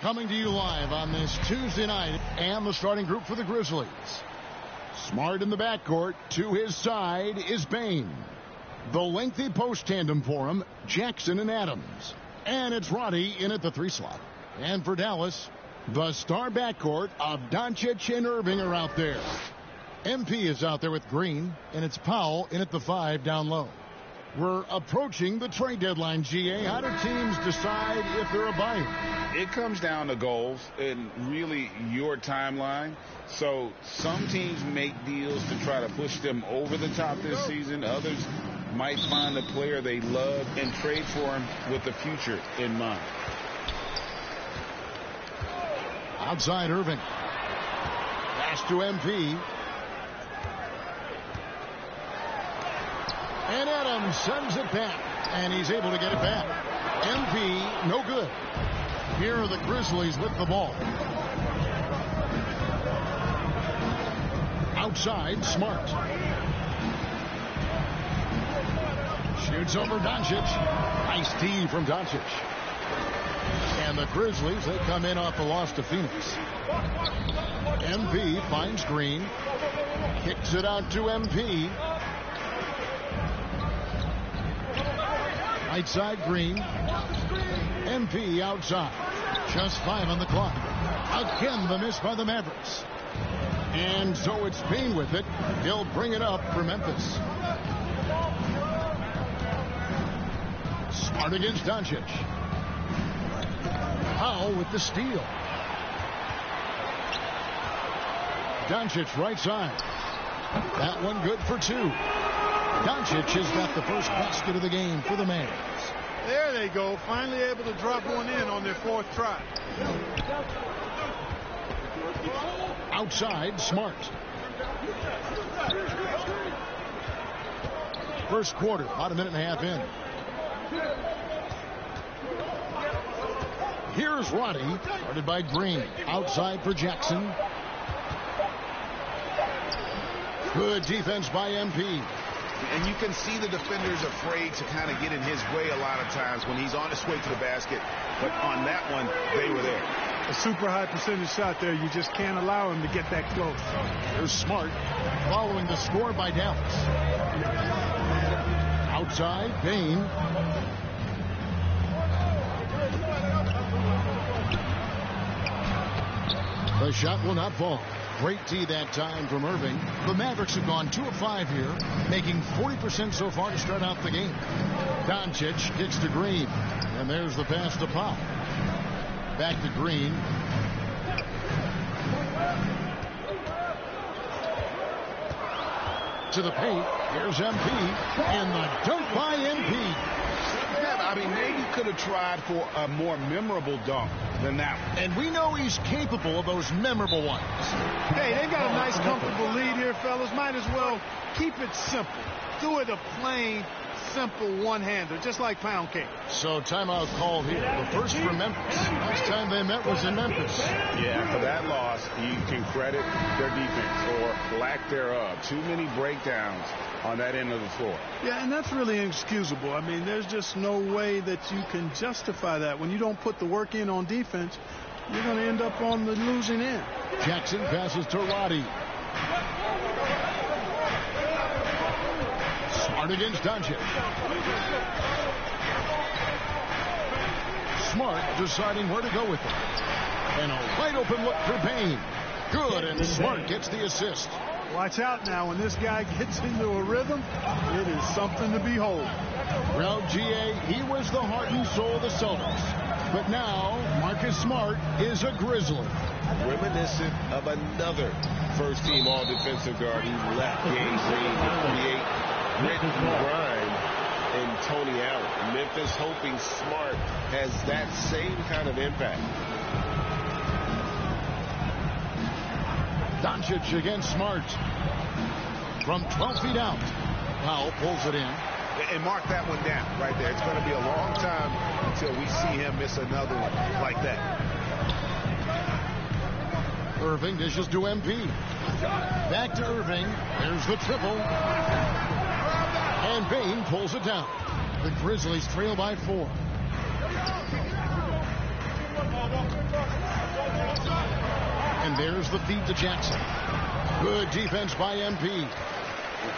Coming to you live on this Tuesday night, and the starting group for the Grizzlies. Smart in the backcourt. To his side is Bane. The lengthy post tandem for him, Jackson and Adams. And it's Roddy in at the 3 slot. And for Dallas, the star backcourt of Doncic and Irving are out there. MP is out there with Green, and it's Powell in at the 5 down low. We're approaching the trade deadline, GA. How do teams decide if they're a buyer? It comes down to goals and really your timeline. So some teams make deals to try to push them over the top this season. Others might find a player they love and trade for him with the future in mind. Outside Irving. Pass to MP. And Adams sends it back. And he's able to get it back. MP, no good. Here are the Grizzlies with the ball. Outside, Smart. Shoots over Doncic. Nice D from Doncic. And the Grizzlies, they come in off the loss to Phoenix. MP finds Green. Kicks it out to MP. Right side, Green. MP outside. Just 5 on the clock. Again, the miss by the Mavericks. And so it's Payne with it. He'll bring it up for Memphis. Smart against Doncic. Powell with the steal. Doncic right side. That one good for 2. Doncic has got the first basket of the game for the Mavs. There they go. Finally able to drop one in on their 4th try. Outside, Smart. First quarter, about a minute and a half in. Here's Roddy, guarded by Green. Outside for Jackson. Good defense by MP. And you can see the defenders afraid to kind of get in his way a lot of times when he's on his way to the basket. But on that one, they were there. A super high percentage shot there. You just can't allow him to get that close. Here's Smart following the score by Dallas. Outside, Bane. The shot will not fall. Great tee that time from Irving. The Mavericks have gone 2 of 5 here, making 40% so far to start out the game. Doncic kicks to Green. And there's the pass to Powell. Back to Green. To the paint. Here's MP. And the dunk by MP. I mean, maybe could have tried for a more memorable dunk than that one. And we know he's capable of those memorable ones. Hey, they got a nice, comfortable lead here, fellas. Might as well keep it simple. Do it a plain, simple one-hander, just like pound cake. So timeout called here. The first for Memphis. Last time they met was in Memphis. Yeah, for that loss, you can credit their defense or lack thereof. Too many breakdowns on that end of the floor. Yeah, and that's really inexcusable. I mean, there's just no way that you can justify that. When you don't put the work in on defense, you're going to end up on the losing end. Jackson passes to Roddy. Smart against Doncic. Smart deciding where to go with it. And a wide open look for Payne. Good, and Smart gets the assist. Watch out now. When this guy gets into a rhythm, it is something to behold. Well, GA, he was the heart and soul of the Celtics. But now, Marcus Smart is a Grizzly. Reminiscent of another first-team all-defensive guard who left Game Green to create grit and grind in Tony Allen. Memphis hoping Smart has that same kind of impact. Doncic against Smart. From 12 feet out. Powell pulls it in. And mark that one down right there. It's going to be a long time until we see him miss another one like that. Irving dishes to MP. Back to Irving. There's the triple. And Bane pulls it down. The Grizzlies trail by 4. And there's the feed to Jackson. Good defense by MP.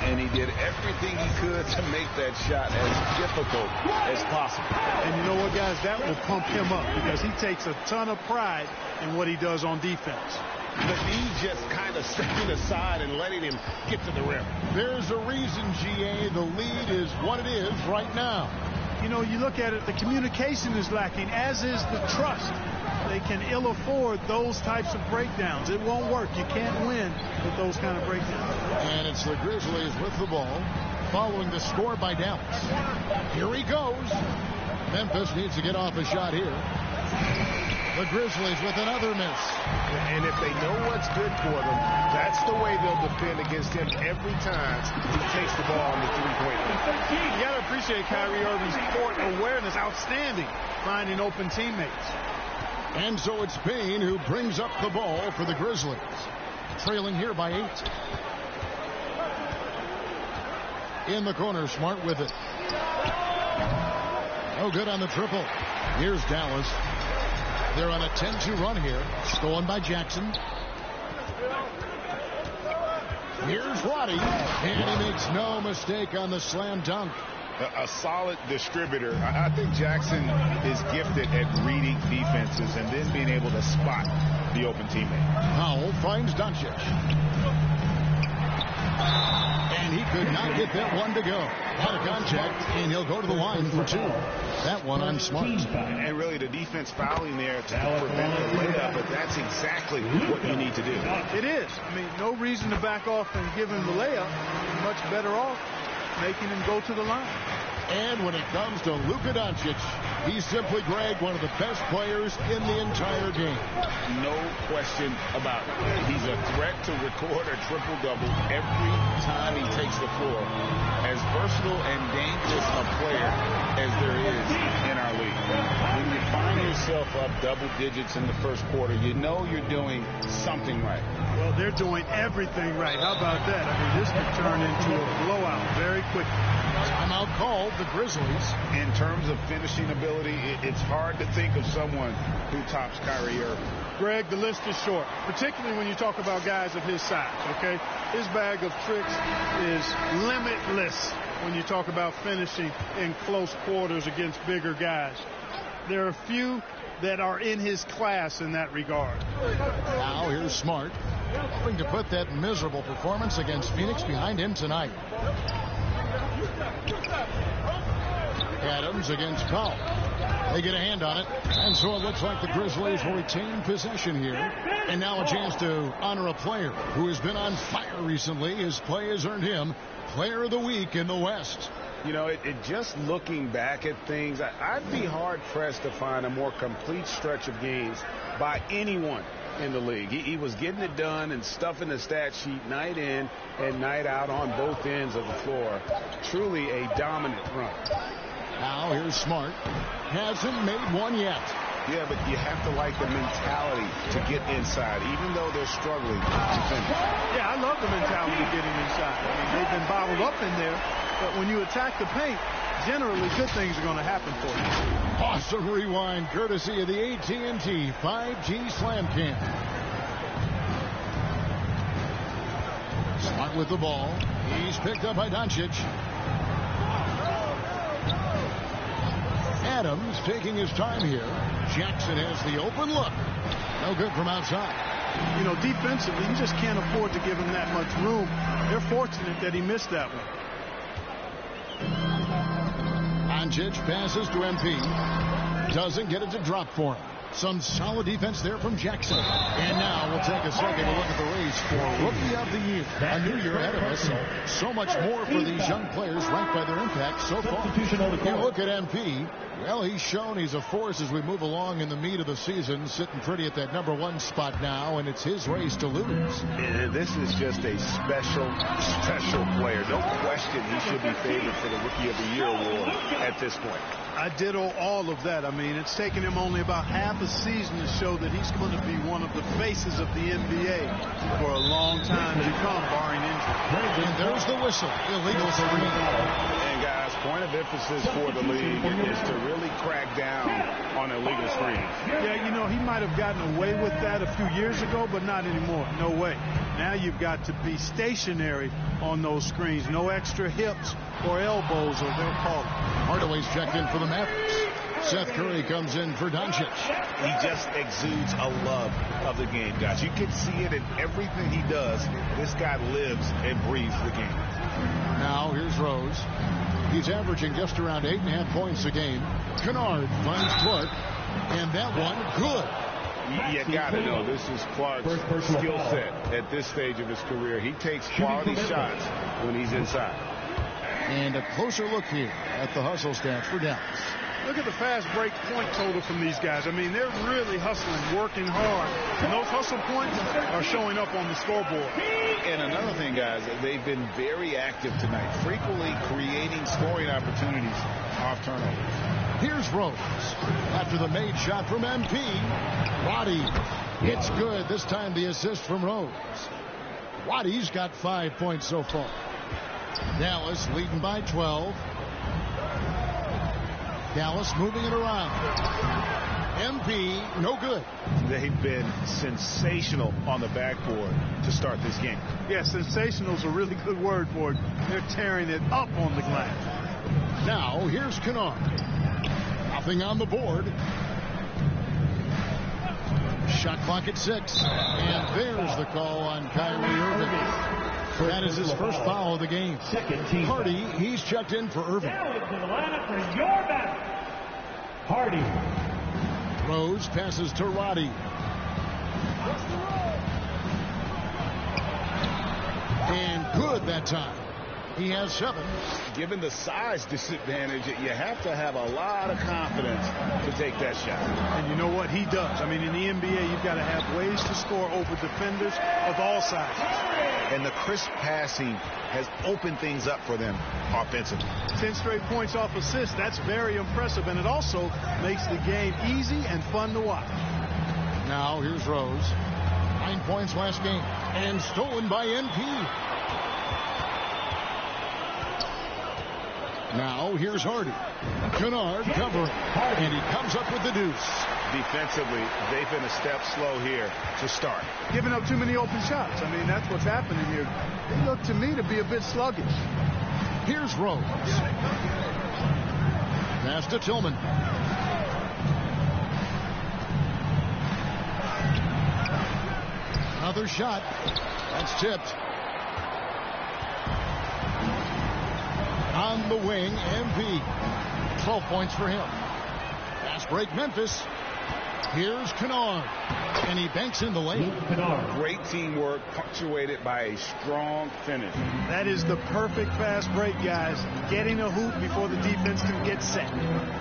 And he did everything he could to make that shot as difficult as possible. And you know what, guys? That will pump him up because he takes a ton of pride in what he does on defense. But he's just kind of stepping aside and letting him get to the rim. There's a reason, GA, the lead is what it is right now. You know, you look at it, the communication is lacking, as is the trust. They can ill afford those types of breakdowns. It won't work. You can't win with those kind of breakdowns. And it's the Grizzlies with the ball, following the score by Dallas. Here he goes. Memphis needs to get off a shot here. The Grizzlies with another miss. And if they know what's good for them, that's the way they'll defend against him every time he takes the ball on the three-point line. You got to appreciate Kyrie Irving's court awareness, outstanding, finding open teammates. And so it's Payne who brings up the ball for the Grizzlies. Trailing here by 8. In the corner, Smart with it. No good on the triple. Here's Dallas. They're on a 10-2 run here. Stolen by Jackson. Here's Roddy. And he makes no mistake on the slam dunk. A solid distributor. I think Jackson is gifted at reading defenses and then being able to spot the open teammate. Powell finds Doncic. And he could not get that one to go. Out of contact, and he'll go to the line for 2. That one on Smart. And really the defense fouling there to prevent the layup, but that's exactly what you need to do. It is. I mean, no reason to back off and give him the layup. You're much better off making him go to the line. And when it comes to Luka Doncic, he's simply, Greg, one of the best players in the entire game. No question about it. He's a threat to record a triple-double every time he takes the floor. As versatile and dangerous a player as there is in our league. When you find yourself up double digits in the first quarter, you know you're doing something right. Well, they're doing everything right. How about that? I mean, this could turn into a blowout very quickly. Timeout called the Grizzlies. In terms of finishing ability, it's hard to think of someone who tops Kyrie Irving. Greg, the list is short, particularly when you talk about guys of his size, okay? His bag of tricks is limitless when you talk about finishing in close quarters against bigger guys. There are a few that are in his class in that regard. Now here's Smart, hoping to put that miserable performance against Phoenix behind him tonight. Adams against Powell. They get a hand on it, and so it looks like the Grizzlies will retain possession here. And now a chance to honor a player who has been on fire recently. His play has earned him Player of the Week in the West. You know, just looking back at things, I'd be hard-pressed to find a more complete stretch of games by anyone in the league. He was getting it done and stuffing the stat sheet night in and night out on both ends of the floor. Truly a dominant run. Now here's Smart. Hasn't made one yet. Yeah, but you have to like the mentality to get inside, even though they're struggling to finish. Yeah, I love the mentality of getting inside. I mean, they've been bottled up in there, but when you attack the paint, generally good things are going to happen for you. Awesome rewind, courtesy of the AT&T 5G Slam Cam. Smart with the ball. He's picked up by Doncic. Adams taking his time here. Jackson has the open look. No good from outside. You know, defensively, you just can't afford to give him that much room. They're fortunate that he missed that one. Doncic passes to MP. Doesn't get it to drop for him. Some solid defense there from Jackson. And now we'll take a second to look at the race for Rookie of the Year. A new year ahead of us. So much more for these young players ranked by their impact so far. You look at MP. Well, he's shown he's a force as we move along in the meat of the season, sitting pretty at that #1 spot now, and it's his race to lose. And this is just a special player. No question he should be favored for the Rookie of the Year award at this point. I ditto all of that. I mean, it's taken him only about half a season to show that he's going to be one of the faces of the NBA for a long time to come, barring injury. And there's the whistle. Illegal three. And guys, point of emphasis for the league is to really crack down on illegal screens. Yeah, you know, he might have gotten away with that a few years ago, but not anymore. No way. Now you've got to be stationary on those screens. No extra hips or elbows, or they'll call it. Hardaway's checked in for the Mavericks. Seth Curry comes in for Doncic. He just exudes a love of the game, guys. You can see it in everything he does. This guy lives and breathes the game. Now here's Rose. He's averaging just around 8.5 points a game. Kennard finds Clark, and that one good. You got to know this is Clark's skill set at this stage of his career. He takes quality shots when he's inside. And a closer look here at the hustle stats for Dallas. Look at the fast break point total from these guys. I mean, they're really hustling, working hard. And those hustle points are showing up on the scoreboard. And another thing, guys, they've been very active tonight, frequently creating scoring opportunities off turnovers. Here's Rose. After the made shot from MP, Roddy. It's good. This time the assist from Rose. Roddy's got 5 points so far. Dallas leading by 12. Dallas moving it around. MP, no good. They've been sensational on the backboard to start this game. Yeah, sensational is a really good word for it. They're tearing it up on the glass. Now, here's Kennard. Nothing on the board. Shot clock at 6. And there's the call on Kyrie Irving. That is his first foul of the game. Hardy, he's checked in for Irving. Now into the lineup for your battle. Hardy. Rose passes to Roddy. And good that time. He has 7. Given the size disadvantage, you have to have a lot of confidence to take that shot. And you know what? He does. I mean, in the NBA, you've got to have ways to score over defenders of all sizes. And the crisp passing has opened things up for them offensively. 10 straight points off assists. That's very impressive. And it also makes the game easy and fun to watch. Now, here's Rose. 9 points last game. And stolen by MP. Now, here's Hardy. Kennard covering. And he comes up with the deuce. Defensively, they've been a step slow here to start. Giving up too many open shots. I mean, that's what's happening here. They look to me to be a bit sluggish. Here's Rose. Pass to Tillman. Another shot. That's tipped. On the wing, MP. 12 points for him. Fast break, Memphis. Here's Kennard. And he banks in the lane. Great teamwork, punctuated by a strong finish. That is the perfect fast break, guys. Getting a hoop before the defense can get set.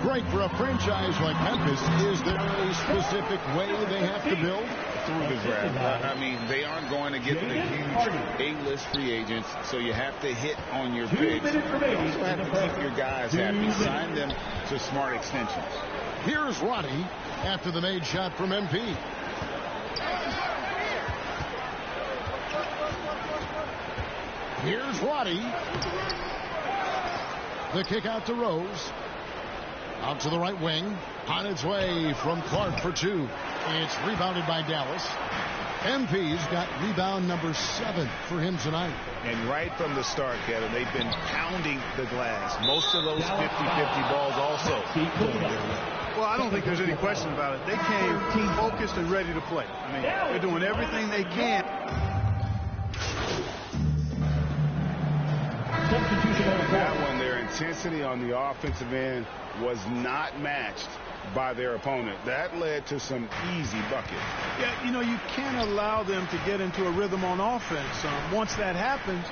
Great for a franchise like Memphis. Is there a specific way they have to build? Through the draft. I mean, they aren't going to get the huge A-list free agents, so you have to hit on your picks. You also have to keep your guys happy. Sign them to smart extensions. Here's Roddy after the made shot from MP. Here's Roddy. The kick out to Rose. Out to the right wing. On its way from Clark for 2. It's rebounded by Dallas. MP's got rebound number 7 for him tonight. And right from the start, Kevin, they've been pounding the glass. Most of those 50-50 balls also. Well, I don't think there's any question about it. They came focused and ready to play. I mean, they're doing everything they can. That one, their intensity on the offensive end was not matched by their opponent. That led to some easy buckets. Yeah, you know, you can't allow them to get into a rhythm on offense. Once that happens,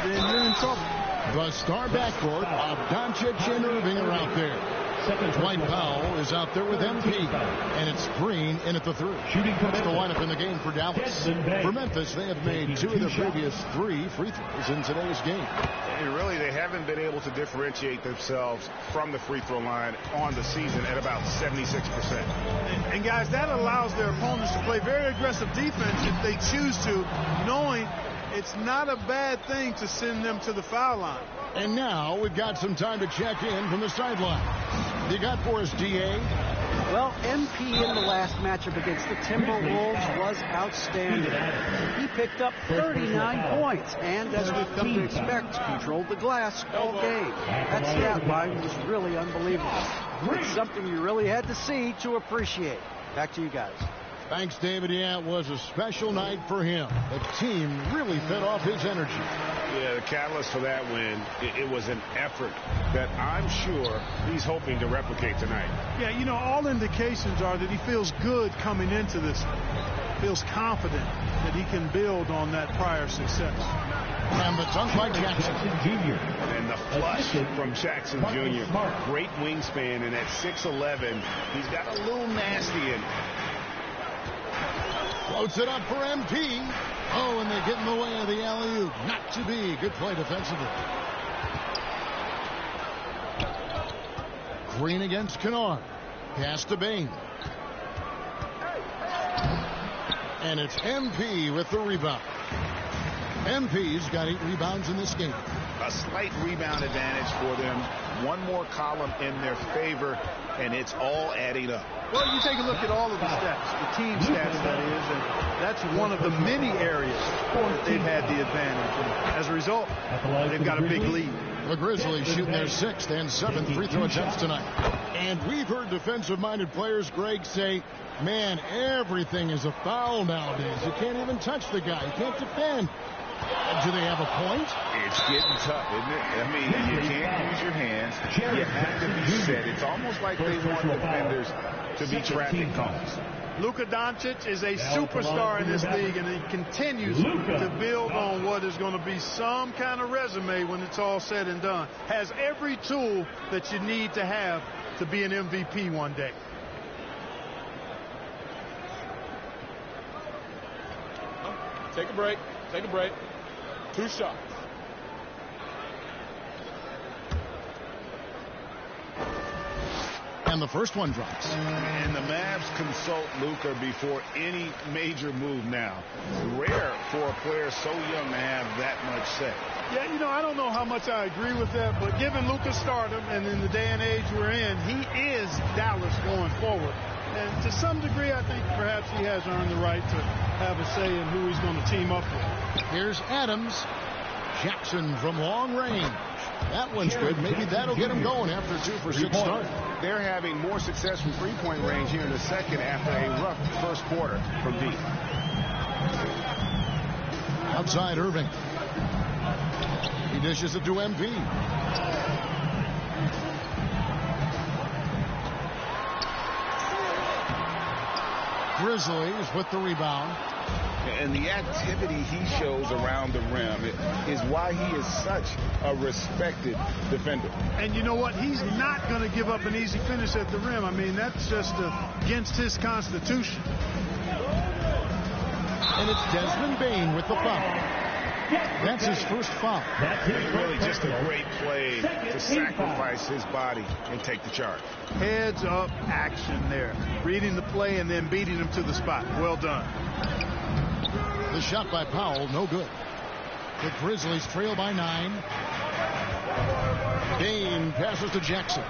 then you're in trouble. The star backcourt of Doncic and Irving are out there. Dwight Powell is out there with MP. And it's Green in at the 3. That's the lineup in the game for Dallas. For Memphis, they have made 2 of the previous 3 free throws in today's game. And really, they haven't been able to differentiate themselves from the free throw line on the season at about 76%. And guys, that allows their opponents to play very aggressive defense if they choose to, knowing it's not a bad thing to send them to the foul line. And now we've got some time to check in from the sideline. You got for us, D.A.? Well, MP in the last matchup against the Timberwolves was outstanding. He picked up 39 points and, as we've come to expect, controlled the glass all game. That stat line was really unbelievable. It's something you really had to see to appreciate. Back to you guys. Thanks, David. Yeah, it was a special night for him. The team really fed off his energy. Yeah, the catalyst for that win, it was an effort that I'm sure he's hoping to replicate tonight. Yeah, you know, all indications are that he feels good coming into this one. Feels confident that he can build on that prior success. And the dunk by Jackson Jr. And the flush from Jackson Jr. Great wingspan, and at 6'11", he's got a little nasty in. Floats it up for MP. Oh, and they get in the way of the alley-oop. Not to be. Good play defensively. Green against Kennard. Pass to Bane. And it's MP with the rebound. MP's got 8 rebounds in this game. A slight rebound advantage for them. One more column in their favor, and it's all adding up. Well, you take a look at all of the stats, the team stats, that is, and that's one of the many areas that they've had the advantage. And as a result, they've got a big lead. The Grizzlies shooting their 6th and 7th free throw attempts tonight. And we've heard defensive-minded players, Greg, say, man, everything is a foul nowadays. You can't even touch the guy. You can't defend. Do they have a point? It's getting tough, isn't it? I mean, you can't use your hands. You have to be set. It's almost like they want defenders to be traffic cones. Luka Doncic is a superstar in this league, and he continues to build on what is going to be some kind of resume when it's all said and done. Has every tool that you need to have to be an MVP one day. Take a break. Take a break. 2 shots. And the first one drops. And the Mavs consult Luka before any major move now. Rare for a player so young to have that much say. Yeah, you know, I don't know how much I agree with that, but given Luka's stardom and in the day and age we're in, he is Dallas going forward. And to some degree, I think perhaps he has earned the right to have a say in who he's going to team up with. Here's Adams. Jackson from long range. That one's good. Maybe that'll get him going after 2 for 6 start. They're having more success from three-point range here in the second after a rough first quarter from deep. Outside Irving. He dishes it to MP. Grizzlies with the rebound. And the activity he shows around the rim is why he is such a respected defender. And you know what? He's not going to give up an easy finish at the rim. I mean, that's just against his constitution. And it's Desmond Bane with the foul. That's his first foul. Really just a great play to sacrifice his body and take the charge. Heads up action there. Reading the play and then beating him to the spot. Well done. The shot by Powell, no good. The Grizzlies trail by 9. Bane passes to Jackson.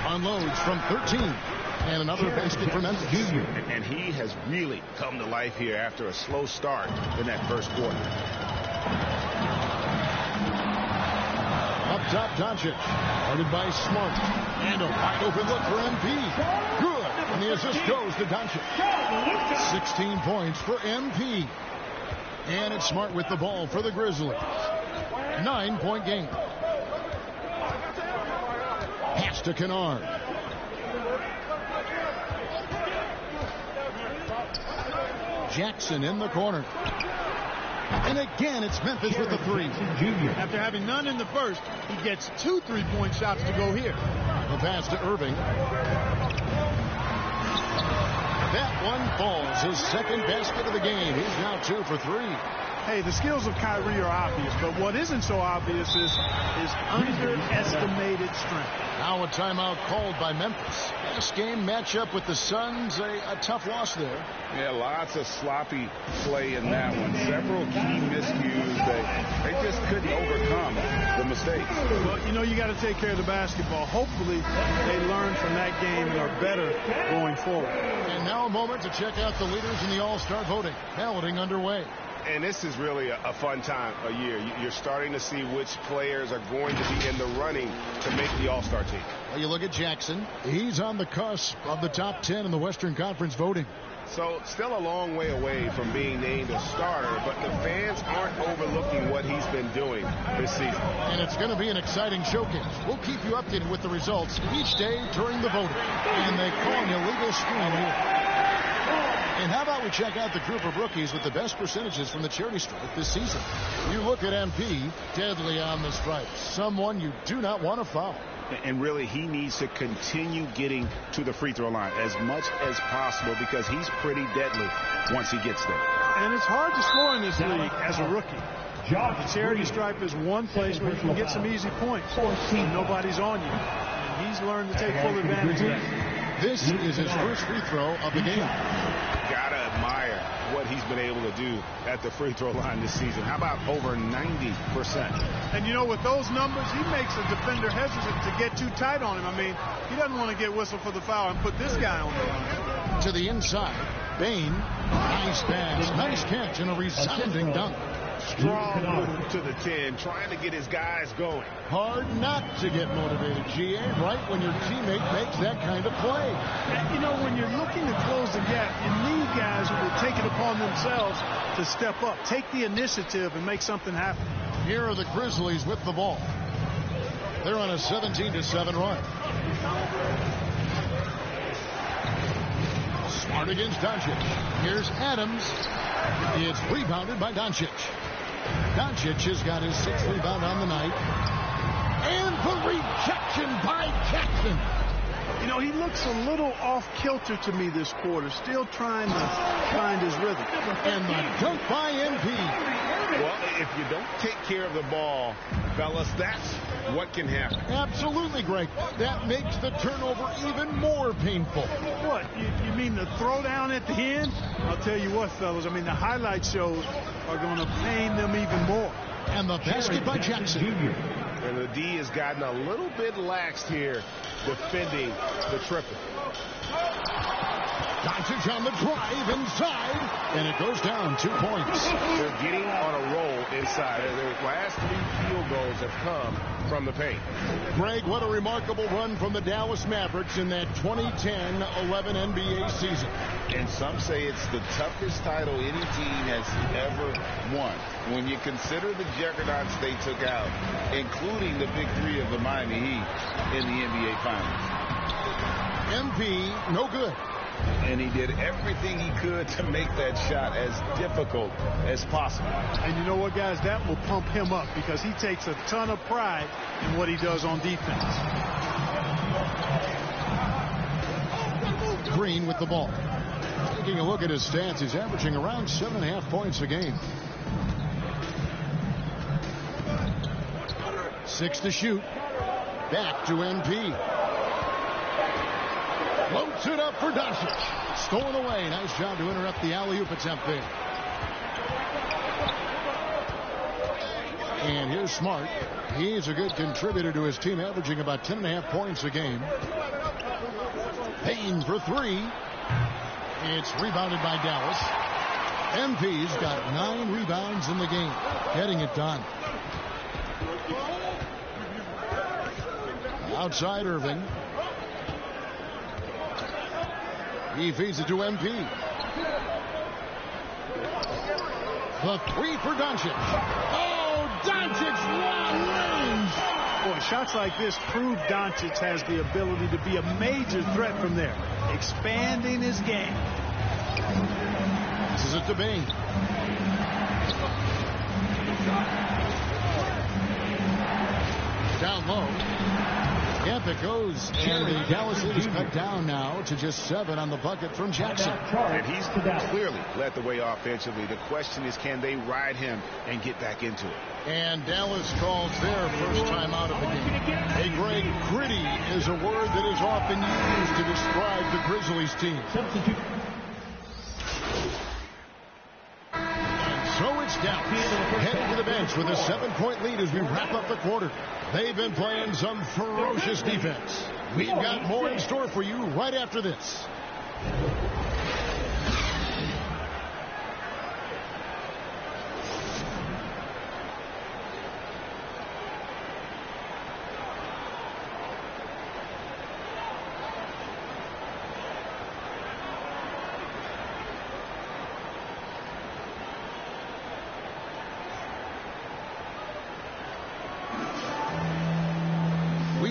Unloads from 13. And another basket for Memphis. And he has really come to life here after a slow start in that first quarter. Up top, Doncic. Guarded by Smart. And a wide open look for MP. Good. And the assist goes to Doncic. 16 points for MP. And it's Smart with the ball for the Grizzlies. 9-point game. Pass to Kennard. Jackson in the corner. And again, it's Memphis with the 3. After having none in the first, he gets 2 3-point shots to go here. The pass to Irving. That one falls. His second basket of the game. He's now 2 for 3. hey, the skills of Kyrie are obvious, but what isn't so obvious is his underestimated strength. Now a timeout called by Memphis. Last game matchup with the Suns, a tough loss there. Yeah, lots of sloppy play in that one. Several key miscues that they just couldn't overcome the mistakes. Well, you know, you got to take care of the basketball. Hopefully they learn from that game and are better going forward. And now a moment to check out the leaders in the All-Star voting. Balloting underway. And this is really a fun time of year. You're starting to see which players are going to be in the running to make the All-Star team. Well, you look at Jackson. He's on the cusp of the top 10 in the Western Conference voting. So still a long way away from being named a starter, but the fans aren't overlooking what he's been doing this season. And it's going to be an exciting showcase. We'll keep you updated with the results each day during the voting. And they call an illegal screen here. And how about we check out the group of rookies with the best percentages from the charity stripe this season? You look at MP, deadly on the stripe. Someone you do not want to foul. And really, he needs to continue getting to the free throw line as much as possible because he's pretty deadly once he gets there. And it's hard to score in this league as a rookie. The charity stripe is one place where you can get some easy points and nobody's on you. And he's learned to take full advantage of that. This is his first free throw of the game. Gotta admire what he's been able to do at the free throw line this season. How about over 90%? And you know, with those numbers, he makes a defender hesitant to get too tight on him. I mean, he doesn't want to get whistled for the foul and put this guy on the line. To the inside, Bane, nice pass, nice catch, and a resounding dunk. Strong move to the 10, trying to get his guys going. Hard not to get motivated, GA, right when your teammate makes that kind of play. And, you know, when you're looking to close the gap, you need guys who will take it upon themselves to step up, take the initiative, and make something happen. Here are the Grizzlies with the ball. They're on a 17-7 run. Smart against Doncic. Here's Adams. It's rebounded by Doncic. Doncic has got his 6th rebound on the night. And the rejection by Jackson. You know, he looks a little off-kilter to me this quarter, still trying to find his rhythm. And the dunk by MP. Well, if you don't take care of the ball, fellas, that's what can happen. Absolutely, Greg. That makes the turnover even more painful. What? You mean the throwdown at the end? I'll tell you what, fellas. I mean, the highlight shows are going to pain them even more. And the basket by Jackson. And the D has gotten a little bit laxed here defending the triple. Doncic on the drive inside, and it goes down 2 points. They're getting on a roll inside. Their last 3 field goals have come from the paint. Greg, what a remarkable run from the Dallas Mavericks in that 2010-11 NBA season. And some say it's the toughest title any team has ever won. When you consider the juggernauts they took out, including the big 3 of the Miami Heat in the NBA Finals. MP, no good. And he did everything he could to make that shot as difficult as possible. And you know what, guys? That will pump him up because he takes a ton of pride in what he does on defense. Green with the ball. Taking a look at his stats, he's averaging around 7.5 points a game. 6 to shoot. Back to MP. Floats it up for Doncic. Stolen away. Nice job to interrupt the alley-oop attempt there. And here's Smart. He's a good contributor to his team, averaging about 10.5 points a game. Payne for 3. It's rebounded by Dallas. MP's got 9 rebounds in the game. Getting it done. Outside Irving. He feeds it to MP. The 3 for Doncic. Oh, Doncic long range. Boy, shots like this prove Doncic has the ability to be a major threat from there, expanding his game. This is it to Bane. Down low. Yep, it goes. And the Dallas is cut down now to just 7 on the bucket from Jackson. And he's clearly led the way offensively. The question is, can they ride him and get back into it? And Dallas calls their first time out of the game. Hey, Greg, gritty is a word that is often used to describe the Grizzlies team. And so it's Dallas heading to the bench with a 7-point lead as we wrap up the quarter. They've been playing some ferocious defense. We've got more in store for you right after this.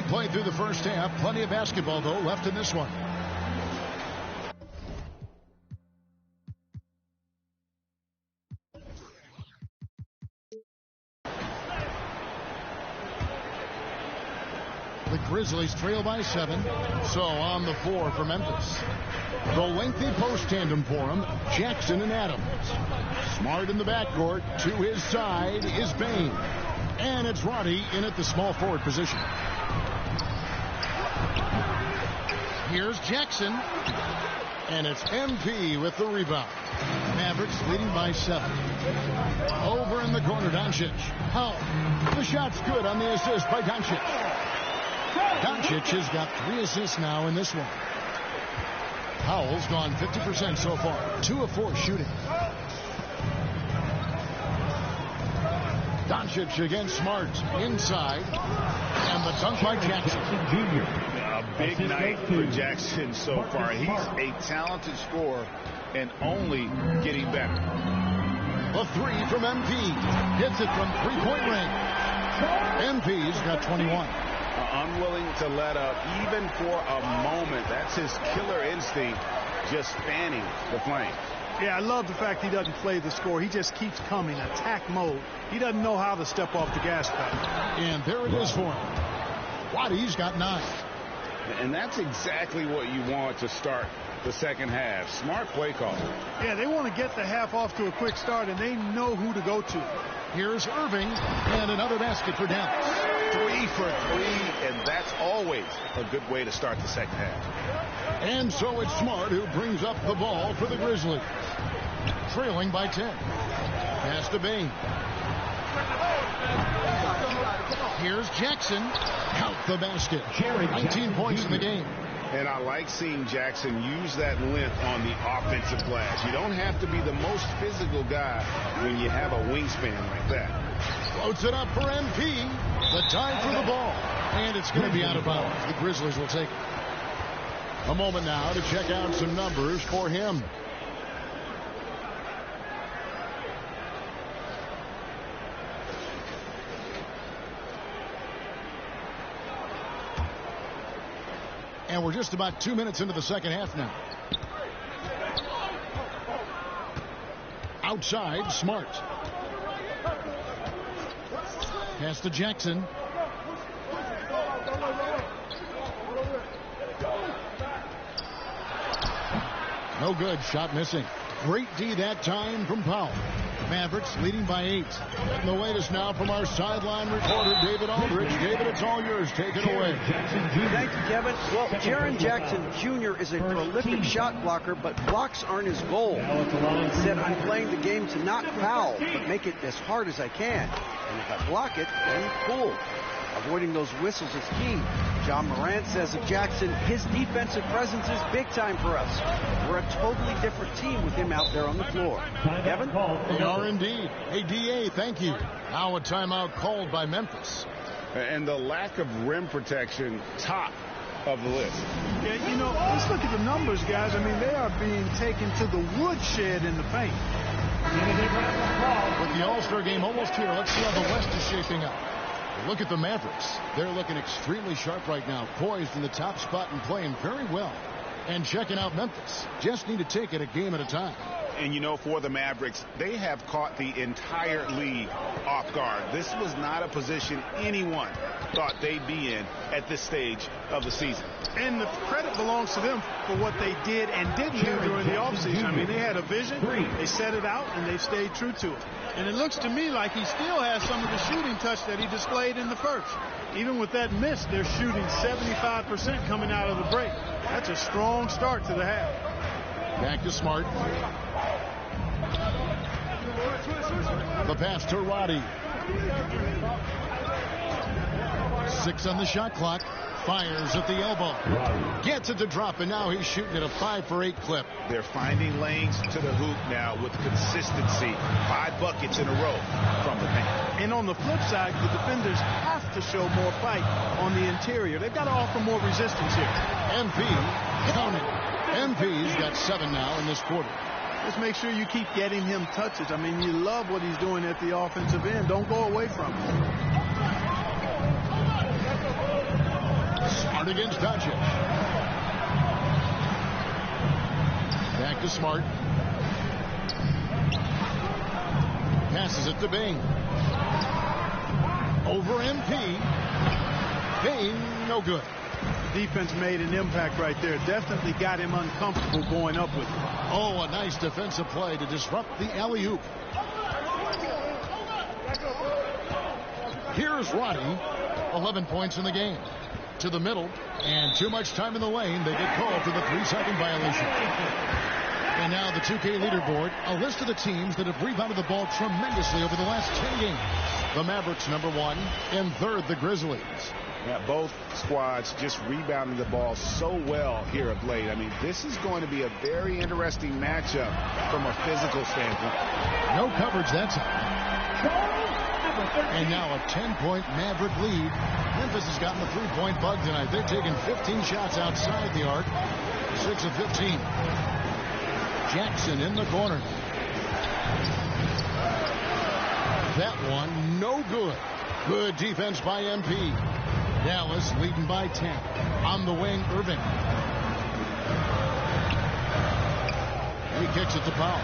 Played through the first half. Plenty of basketball, though, left in this one. The Grizzlies trail by 7. So on the floor for Memphis. The lengthy post tandem for him, Jackson and Adams. Smart in the backcourt. To his side is Bane. And it's Roddy in at the small forward position. Here's Jackson, and it's MP with the rebound. Mavericks leading by 7. Over in the corner, Doncic. Powell. The shot's good on the assist by Doncic. Doncic has got 3 assists now in this one. Powell's gone 50% so far. 2 of 4 shooting. Doncic against Smart inside, and the dunk by Jackson Jr. A big night for Jackson so far. He's a talented scorer and only getting better. The 3 from MP. Hits it from 3-point range. MP's got 21. Unwilling to let up even for a moment. That's his killer instinct, just fanning the flames. Yeah, I love the fact he doesn't play the score. He just keeps coming, attack mode. He doesn't know how to step off the gas pedal. And there it is for him. Waddy's got 9. And that's exactly what you want to start the second half. Smart play call. Yeah, they want to get the half off to a quick start, and they know who to go to. Here's Irving, and another basket for Dallas. 3 for 3, and that's always a good way to start the second half. And so it's Smart who brings up the ball for the Grizzlies. Trailing by 10. Pass to Bane. Here's Jackson. Count the basket. 19 points in the game. And I like seeing Jackson use that length on the offensive glass. You don't have to be the most physical guy when you have a wingspan like that. Floats it up for MP. The time for the ball. And it's going to be out of bounds. The Grizzlies will take it. A moment now to check out some numbers for him. And we're just about 2 minutes into the second half now. Outside, Smart. Pass to Jackson. No good. Shot missing. Great D that time from Powell. Mavericks leading by 8. And the latest now from our sideline reporter, David Aldridge. David, it's all yours. Take it away. Thank you, Kevin. Well, Jaren Jackson Jr. is a prolific shot blocker, but blocks aren't his goal. He said, I'm playing the game to not foul, but make it as hard as I can. And if I block it, then cool. Avoiding those whistles is key. John Morant says of Jackson, his defensive presence is big time for us. We're a totally different team with him out there on the floor. Kevin? They are indeed. Hey, DA, thank you. Now a timeout called by Memphis. And the lack of rim protection, top of the list. Yeah, you know, let's look at the numbers, guys. I mean, they are being taken to the woodshed in the paint. With the All-Star game almost here, let's see how the West is shaping up. Look at the Mavericks. They're looking extremely sharp right now, poised in the top spot and playing very well. And checking out Memphis. Just need to take it a game at a time. And, you know, for the Mavericks, they have caught the entire league off guard. This was not a position anyone thought they'd be in at this stage of the season. And the credit belongs to them for what they did and didn't do during the offseason. I mean, they had a vision, they set it out, and they stayed true to it. And it looks to me like he still has some of the shooting touch that he displayed in the first. Even with that miss, they're shooting 75% coming out of the break. That's a strong start to the half. Back to Smart. The pass to Roddy. 6 on the shot clock. Fires at the elbow. Gets it to drop, and now he's shooting at a 5 for 8 clip. They're finding lanes to the hoop now with consistency. 5 buckets in a row from the paint. And on the flip side, the defenders have to show more fight on the interior. They've got to offer more resistance here. MP counting. MP's got 7 now in this quarter. Just make sure you keep getting him touches. I mean, you love what he's doing at the offensive end. Don't go away from him. Smart against Doncic. Back to Smart. Passes it to Bane. Over MP. Bane, no good. Defense made an impact right there. Definitely got him uncomfortable going up with it. Oh, a nice defensive play to disrupt the alley-oop. Here's Roddy. 11 points in the game. To the middle, and too much time in the lane. They get called for the 3-second violation. And now the 2K leaderboard, a list of the teams that have rebounded the ball tremendously over the last 10 games. The Mavericks #1, and third the Grizzlies. Yeah, both squads just rebounding the ball so well here of late. I mean, this is going to be a very interesting matchup from a physical standpoint. No coverage that time. And now a 10-point Maverick lead. Memphis has gotten the 3-point bug tonight. They're taking 15 shots outside the arc. 6 of 15. Jackson in the corner. That one, no good. Good defense by MP. Dallas leading by 10. On the wing, Irving. He kicks it to Powell.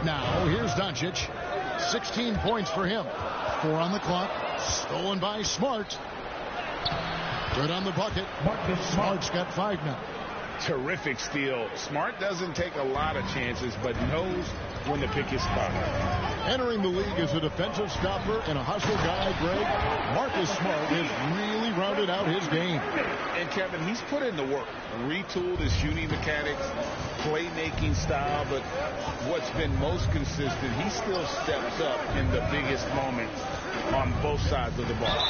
Now, here's Doncic. 16 points for him. 4 on the clock. Stolen by Smart. Good on the bucket. Smart's got 5 now. Terrific steal. Smart doesn't take a lot of chances, but knows when to pick his spot. Entering the league as a defensive stopper and a hustle guy, Greg, Marcus Smart has really rounded out his game. And Kevin, he's put in the work. Retooled his shooting mechanics, playmaking style, but what's been most consistent, he still steps up in the biggest moments on both sides of the ball.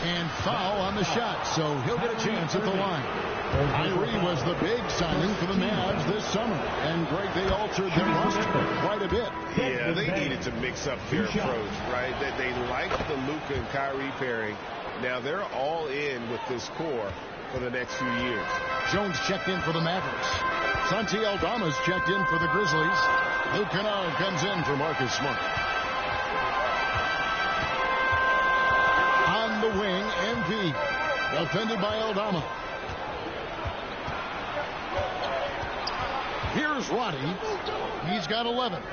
And foul on the shot, so he'll get a chance at the line. Kyrie was the big signing for the Mavs this summer. And, Greg, they altered their roster quite a bit. Yeah, they needed to mix up their approach, right? They liked the Luka and Kyrie pairing. Now they're all in with this core for the next few years. Jones checked in for the Mavericks. Santi Aldama's checked in for the Grizzlies. Luke Kennard comes in for Marcus Smart. On the wing, MP. Defended by Aldama. Here's Roddy. He's got 11.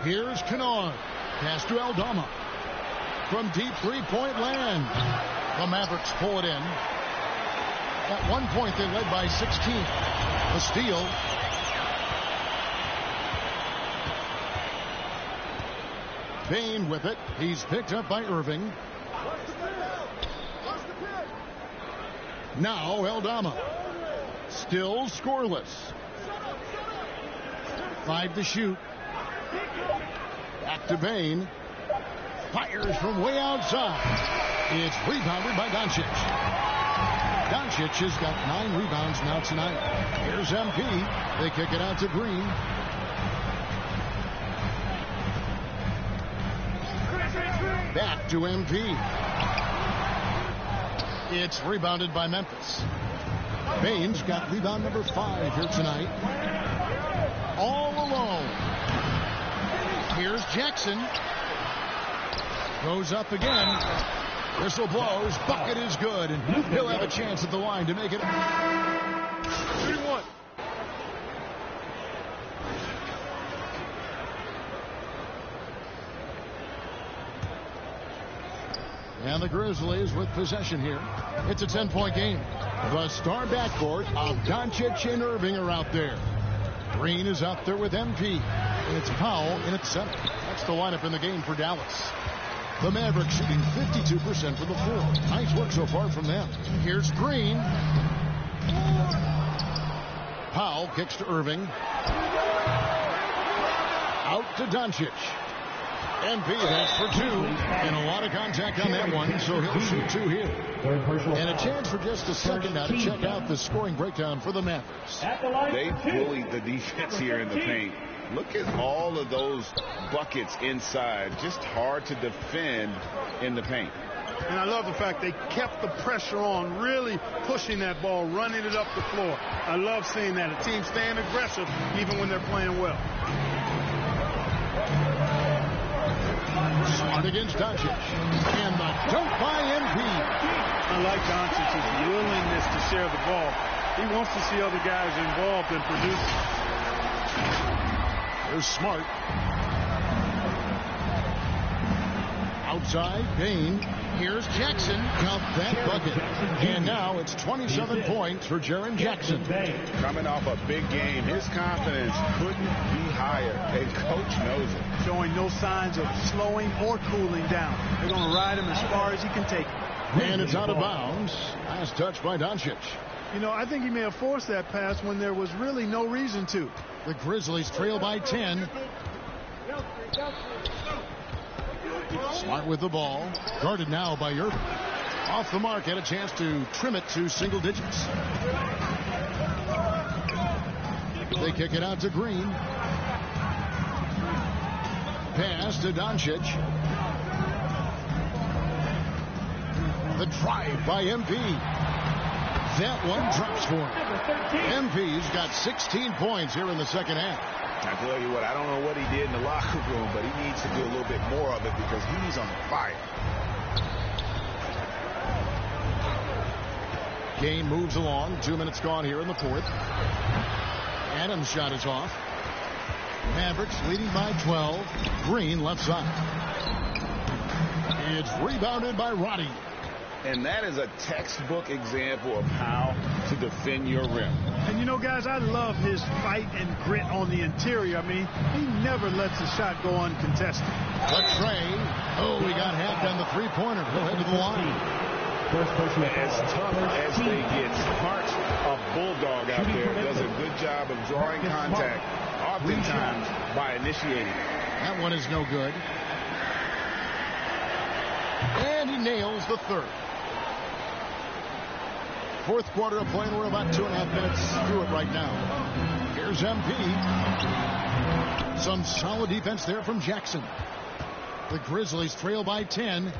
Here's Kennard. Pass to Aldama. From deep three-point land. The Mavericks pull it in. At one point, they led by 16. The steal. Bane with it. He's picked up by Irving. Now Aldama. Still scoreless. 5 to shoot. Back to Bane. Fires from way outside. It's rebounded by Doncic. Doncic has got 9 rebounds now tonight. Here's MP. They kick it out to Green. Back to MP. It's rebounded by Memphis. Bane's got rebound number 5 here tonight. All alone. Here's Jackson. Goes up again. Whistle blows. Bucket is good, and he'll have a chance at the line to make it 3-1. And the Grizzlies with possession here. It's a 10-point game. The star backcourt of Doncic and Irving are out there. Green is out there with MP. And it's Powell in at center. That's the lineup in the game for Dallas. The Mavericks shooting 52% from the floor. Nice work so far from them. Here's Green. Powell kicks to Irving. Out to Doncic. MP that's for two, and a lot of contact on that one, so he'll shoot two here. And a chance for just a second now to check out the scoring breakdown for the Mavericks. They bullied the defense here in the paint. Look at all of those buckets inside. Just hard to defend in the paint. And I love the fact they kept the pressure on, really pushing that ball, running it up the floor. I love seeing that. A team staying aggressive even when they're playing well. Smart against Doncic. And the dunk by MP. I like Doncic's willingness to share the ball. He wants to see other guys involved and produce. There's Smart. Outside, Payne. Here's Jackson. Count that bucket. And now it's 27 points for Jaren Jackson. Coming off a big game, his confidence couldn't be higher, and coach knows it. Showing no signs of slowing or cooling down. They're going to ride him as far as he can take him. And it's out of bounds. Last touch by Doncic. You know, I think he may have forced that pass when there was really no reason to. The Grizzlies trail by 10. Smart with the ball. Guarded now by Irving. Off the mark, had a chance to trim it to single digits. They kick it out to Green. Pass to Doncic. The drive by MP. That one drops for him. MP's got 16 points here in the second half. I tell you what, I don't know what he did in the locker room, but he needs to do a little bit more of it because he's on fire. Game moves along. 2 minutes gone here in the fourth. Adams' shot is off. Mavericks leading by 12. Green left side. It's rebounded by Roddy. And that is a textbook example of how to defend your rim. And you know, guys, I love his fight and grit on the interior. I mean, he never lets a shot go uncontested. But Trey, he got half down the three-pointer. He'll head to the line. As tough as they get, Smart, a bulldog out there, does a good job of drawing contact, oftentimes by initiating. That one is no good. And he nails the third. Fourth quarter of play, and we're about 2.5 minutes through it right now. Here's MP. Some solid defense there from Jackson. The Grizzlies trail by 10.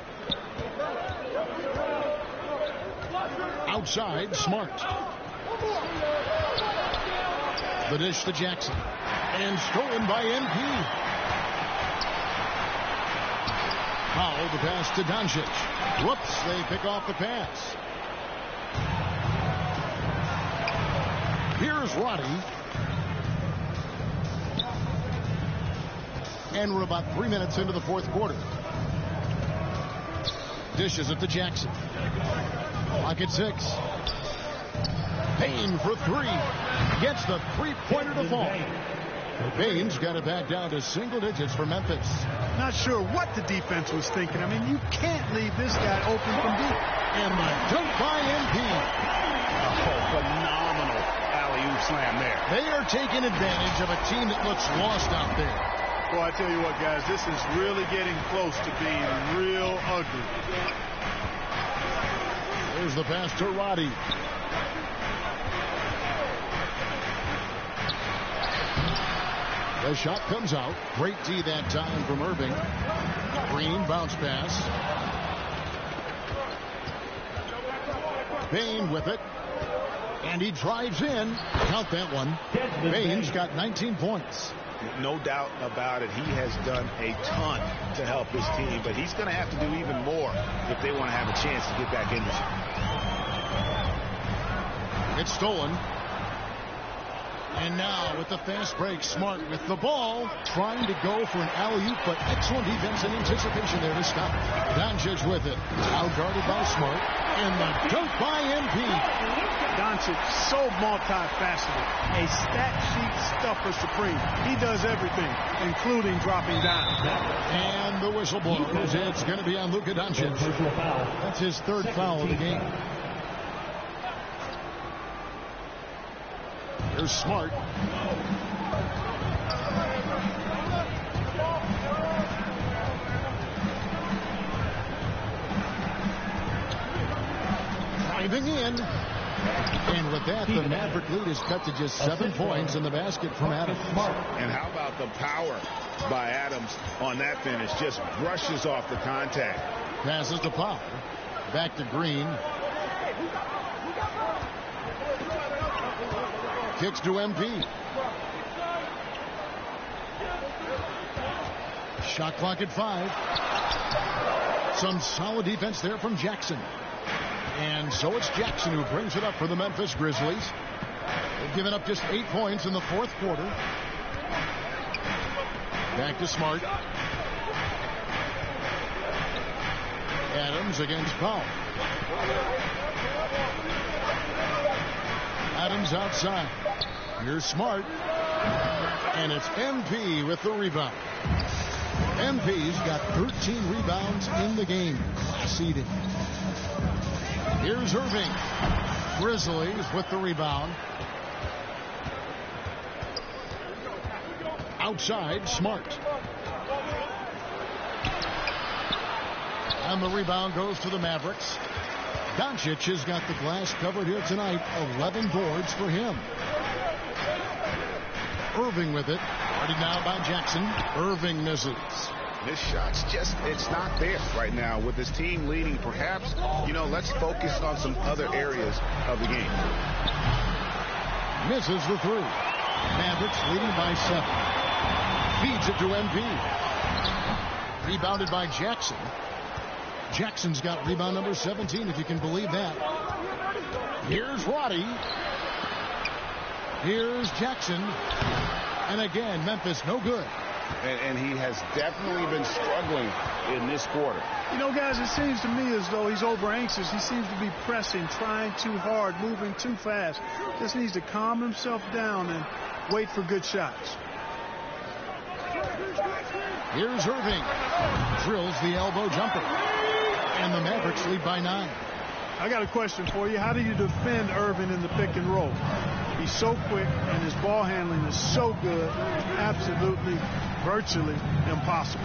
Outside, Smart. The dish to Jackson. And stolen by MP. Powell, the pass to Doncic. Whoops, they pick off the pass. Here's Roddy. And we're about 3 minutes into the fourth quarter. Dishes it to Jackson. Clock at 6. Payne for three. Gets the three-pointer to fall. Payne's got it back down to single digits for Memphis. Not sure what the defense was thinking. I mean, you can't leave this guy open from deep. And the dunk by MP. Oh, phenomenal alley-oop slam there. They are taking advantage of a team that looks lost out there. Well, I tell you what, guys, this is really getting close to being real ugly. There's the pass to Roddy. The shot comes out. Great D that time from Irving. Green bounce pass. Payne with it. And he drives in. Count that one. Payne's got 19 points. No doubt about it. He has done a ton to help his team, but he's going to have to do even more if they want to have a chance to get back in this. It's stolen. And now with the fast break, Smart with the ball, trying to go for an alley-oop, but excellent defense and anticipation there to stop it. Doncic with it, out-guarded by Smart, and the dunk by MP. Doncic, so multifaceted, a stat sheet stuffer supreme. He does everything, including dropping down. And the whistle blows. It's going to be on Luka Doncic. That's his third foul of the game. Here's Smart. Driving in. And with that, the Maverick lead is cut to just 7 points in the basket from Adams. And how about the power by Adams on that finish? Just brushes off the contact. Passes to Powell. Back to Green. Kicks to MP. Shot clock at 5. Some solid defense there from Jackson. And so it's Jackson who brings it up for the Memphis Grizzlies. They've given up just 8 points in the fourth quarter. Back to Smart. Adams against Powell. Adams outside. Here's Smart. And it's MP with the rebound. MP's got 13 rebounds in the game. Class eating. Here's Irving. Grizzlies with the rebound. Outside, Smart. And the rebound goes to the Mavericks. Doncic has got the glass covered here tonight. 11 boards for him. Irving with it. Guarded now by Jackson. Irving misses. This shot's just, it's not there right now with his team leading. Perhaps, let's focus on some other areas of the game. Misses the 3. Mavericks leading by 7. Feeds it to MP. Rebounded by Jackson. Jackson's got rebound number 17, if you can believe that. Here's Roddy. Here's Jackson. And again, Memphis no good. And he has definitely been struggling in this quarter. Guys, it seems to me as though he's over anxious. He seems to be pressing, trying too hard, moving too fast. Just needs to calm himself down and wait for good shots. Here's Irving. Drills the elbow jumper. And the Mavericks lead by 9. I got a question for you. How do you defend Irving in the pick and roll? He's so quick, and his ball handling is so good, absolutely, virtually impossible.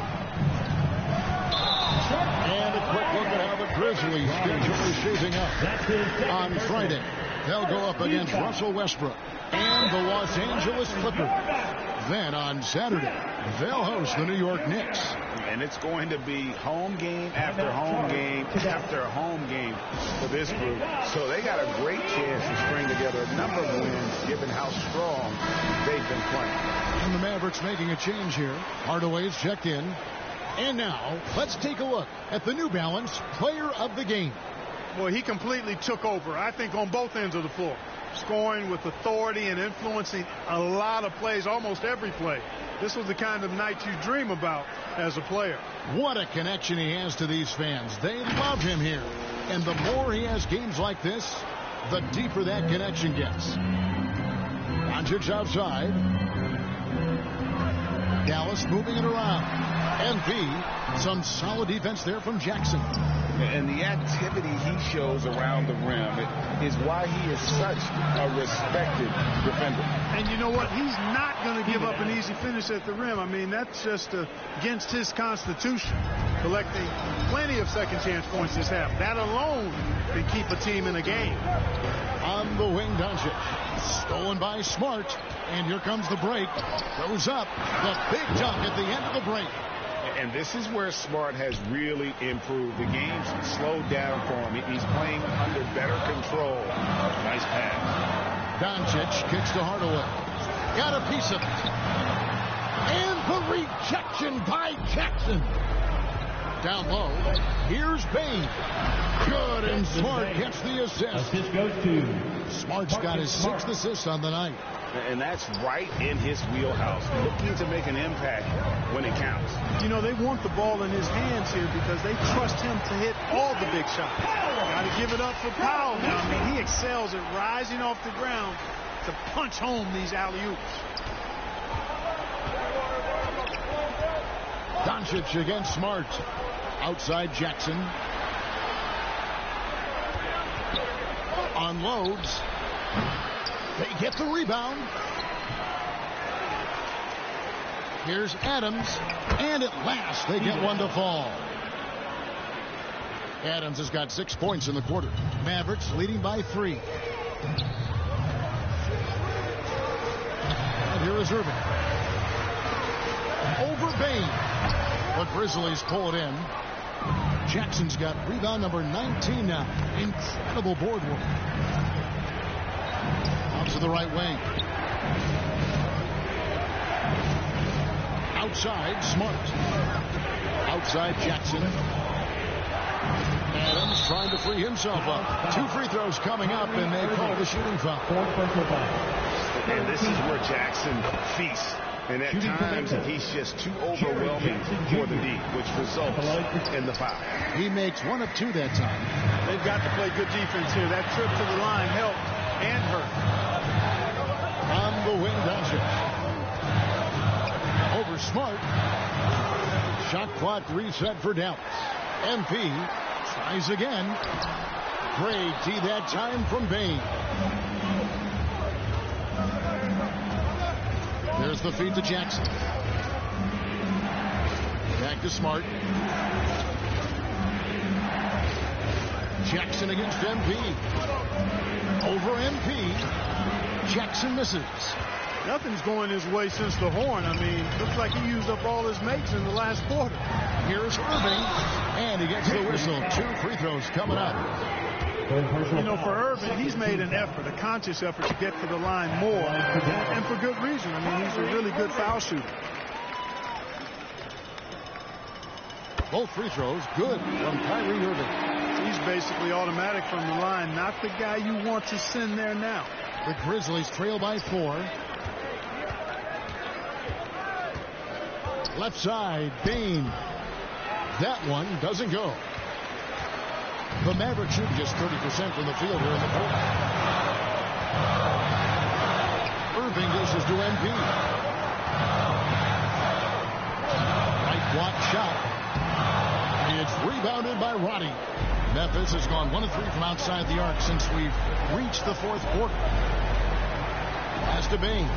And a quick look at how the Grizzlies schedule is shaping up. On Friday, they'll go up against Russell Westbrook and the Los Angeles Clippers. Then on Saturday, they'll host the New York Knicks. And it's going to be home game after home game after home game for this group. So they got a great chance to string together a number of wins, given how strong they've been playing. And the Mavericks making a change here. Hardaway's checked in. And now, let's take a look at the New Balance Player of the Game. Boy, he completely took over, I think, on both ends of the floor. Scoring with authority and influencing a lot of plays, almost every play. This was the kind of night you dream about as a player. What a connection he has to these fans. They love him here. And the more he has games like this, the deeper that connection gets. Doncic outside. Dallas moving it around. MP, some solid defense there from Jackson. And the activity he shows around the rim is why he is such a respected defender. And you know what? He's not going to give up an easy finish at the rim. I mean, that's just against his constitution. Collecting plenty of second chance points this half. That alone can keep a team in a game. On the wing, Doncic. Stolen by Smart. And here comes the break. Goes up. The big dunk at the end of the break. And this is where Smart has really improved. The game's slowed down for him. He's playing under better control. Nice pass. Doncic kicks to Hardaway. Got a piece of it. And the rejection by Jackson. Down low, here's Bane. Good, and Smart gets the assist. Assist goes to Smart's got his 6th assist on the night. And that's right in his wheelhouse, looking to make an impact when it counts. You know, they want the ball in his hands here because they trust him to hit all the big shots. Got to give it up for Powell now. I mean, he excels at rising off the ground to punch home these alley-oops. Doncic against Smart. Outside Jackson. Unloads. They get the rebound. Here's Adams. And at last they get one to fall. Adams has got 6 points in the quarter. Mavericks leading by 3. And here is Irving. Over Bane. The Grizzlies pull it in. Jackson's got rebound number 19 now. Incredible board work. Out to the right wing. Outside, Smart. Outside, Jackson. Adams trying to free himself up. 2 free throws coming up, and they call the shooting foul. And this is where Jackson feasts. And at times, he's just too overwhelming for the D, which results in the foul. He makes 1 of 2 that time. They've got to play good defense here. That trip to the line helped and hurt. On the wing, Doncic. Over Smart. Shot clock reset for Dallas. MP tries again. Great D that time from Bane. There's the feed to Jackson. Back to Smart. Jackson against MP. Over MP. Jackson misses. Nothing's going his way since the horn. I mean, looks like he used up all his mates in the last quarter. Here's Irving. And he gets the whistle. 2 free throws coming up. You know, for Irving, he's made an effort, a conscious effort to get to the line more, and for good reason. I mean, he's a really good foul shooter. Both free throws good from Kyrie Irving. He's basically automatic from the line, not the guy you want to send there now. The Grizzlies trail by 4. Left side, Bane. That one doesn't go. The Mavericks shoot just 30% from the field here in the fourth. Irving dishes to MP. Right block shot. It's rebounded by Roddy. Memphis has gone 1 of 3 from outside the arc since we've reached the fourth quarter. Pass to Bane.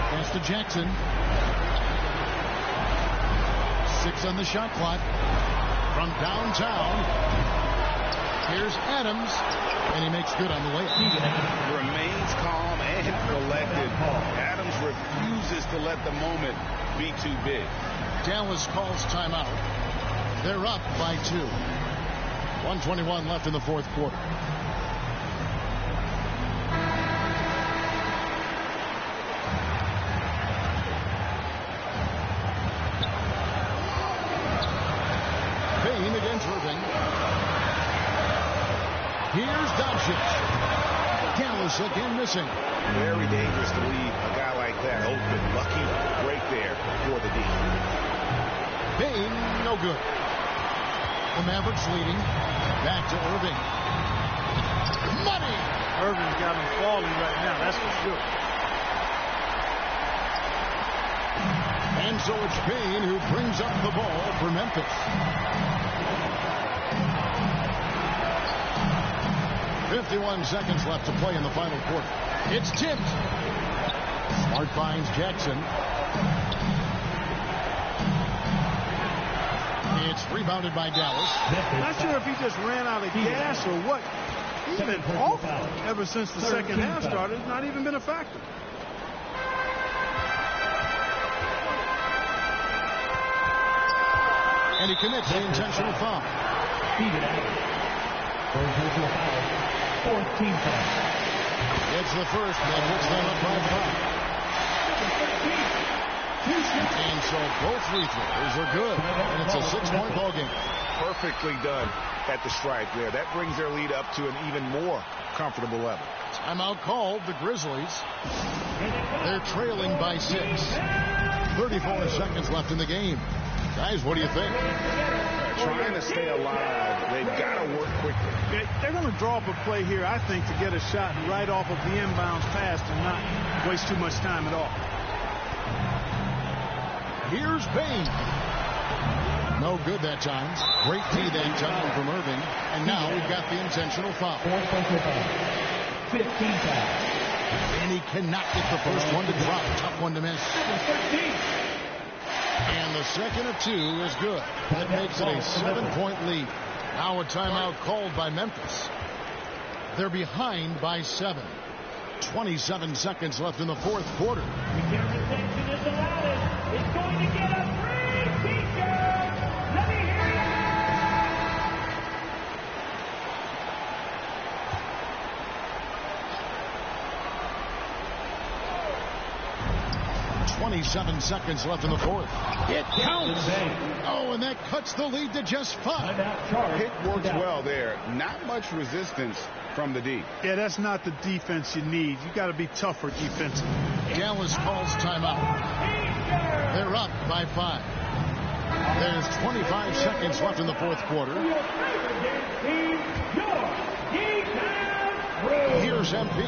Pass to Jackson. 6 on the shot clock. From downtown. Here's Adams. And he makes good on the layup. Remains calm and collected. Adams refuses to let the moment be too big. Dallas calls timeout. They're up by 2. 1:21 left in the fourth quarter. Bane against Irving. Here's Doncic. Dallas again missing. Very dangerous to leave a guy like that open. Lucky break there for the D. Bane, no good. The Mavericks leading. Back to Irving. Money! Irving's got him falling right now, that's for sure. And so it's Bane who brings up the ball for Memphis. 51 seconds left to play in the final quarter. It's tipped. Smart finds Jackson. It's rebounded by Dallas. Not sure if he just ran out of gas or what. He's been awful ever since the second half started. It's not even been a factor. And he commits the intentional foul. Steven Adams. For intentional foul. 4th team foul. It's the first that puts them up by 5. And so both free throws are good. And it's a 6-point ball game. Perfectly done at the stripe there. That brings their lead up to an even more comfortable level. Timeout called. The Grizzlies. They're trailing by 6. 34 seconds left in the game. Guys, what do you think? Trying to stay alive. They've got to work quickly. They're going to draw up a play here, I think, to get a shot right off of the inbounds pass and not waste too much time at all. Here's Bane. No good that time. Great D that time from Irving. And now we've got the intentional foul. 15 foul. And he cannot get the first one to drop. Tough one to miss. And the second of 2 is good. That makes it a 7-point lead. Now a timeout called by Memphis. They're behind by 7. 27 seconds left in the fourth quarter. Retention is allowed. It's going to get a free teacher. Let me hear you. 27 seconds left in the fourth. It counts. Oh, and that cuts the lead to just 5. Pick works well there. Not much resistance from the D. Yeah, that's not the defense you need. You got to be tougher defensively. Dallas calls timeout. They're up by 5. There's 25 seconds left in the fourth quarter. Here's MP,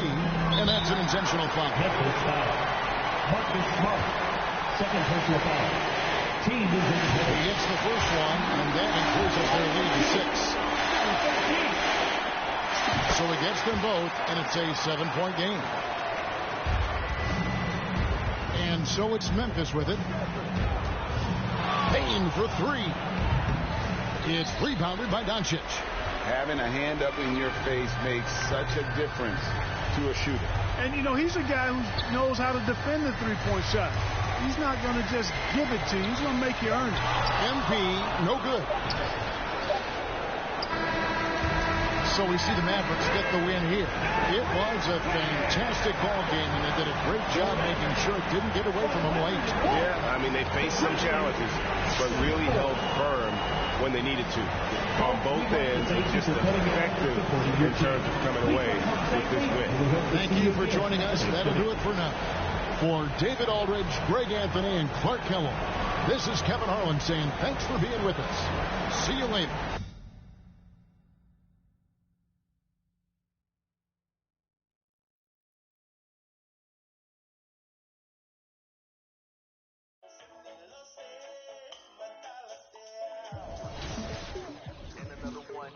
and that's an intentional foul. Marcus Smart, second personal foul. Team is in the He hits the first one, and that increases their lead to 6. So he gets them both, and it's a 7-point game. And so it's Memphis with it. Payne for 3. It's rebounded by Doncic. Having a hand up in your face makes such a difference to a shooter. And, you know, he's a guy who knows how to defend the three-point shot. He's not going to just give it to you. He's going to make you earn it. MP, no good. So we see the Mavericks get the win here. It was a fantastic ball game, and they did a great job making sure it didn't get away from them late. Yeah, I mean, they faced some challenges, but really held firm when they needed to. On both ends, and just effective in terms of coming away with this win. Thank you for joining us. That'll do it for now. For David Aldridge, Greg Anthony, and Clark Kellogg, this is Kevin Harlan saying thanks for being with us. See you later. And another one.